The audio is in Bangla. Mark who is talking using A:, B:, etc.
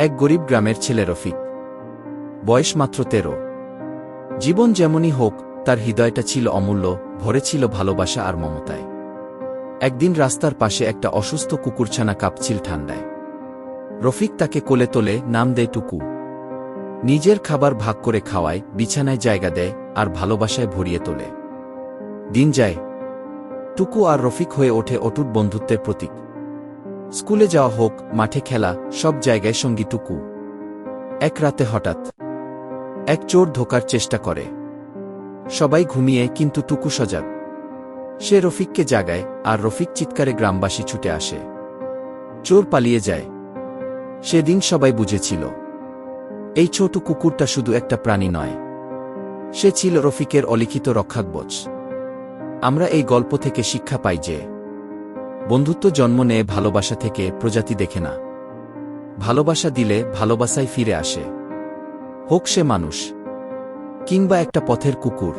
A: এক গরিব গ্রামের ছেলে রফিক। বয়স মাত্র 13। জীবন যেমনই হোক, তার হৃদয়টা ছিল অমূল্য, ভরে ছিল ভালোবাসা আর মমতায়। একদিন রাস্তার পাশে একটা অসুস্থ কুকুরছানা কাঁপছিল ঠান্ডায়। রফিক তাকে কোলে তোলে, নাম দেয় টুকু। নিজের খাবার ভাগ করে খাওয়ায়, বিছানায় জায়গা দেয়, আর ভালোবাসায় ভরিয়ে তোলে। দিন যায়, টুকু আর রফিক হয়ে ওঠে অটুট বন্ধুত্বের প্রতীক। স্কুলে যাওয়া হোক, মাঠে খেলা, সব জায়গায় সঙ্গী টুকু। এক রাতে হঠাৎ এক চোর ঢোকার চেষ্টা করে। সবাই ঘুমিয়ে, কিন্তু টুকু সজাগ। সে রফিককে জাগায়, আর রফিক চিৎকারে গ্রামবাসী ছুটে আসে। চোর পালিয়ে যায়। সেদিন সবাই বুঝেছিল, এই ছোট কুকুরটা শুধু একটা প্রাণী নয়, সে ছিল রফিকের অলিখিত রক্ষাকবচ। আমরা এই গল্প থেকে শিক্ষা পাই যে বন্ধুত্ব জন্ম নেয় ভালোবাসা থেকে, প্রজাতি দেখে না। ভালোবাসা দিলে ভালোবাসাই ফিরে আসে, হোক সে মানুষ কিংবা একটা পথের কুকুর।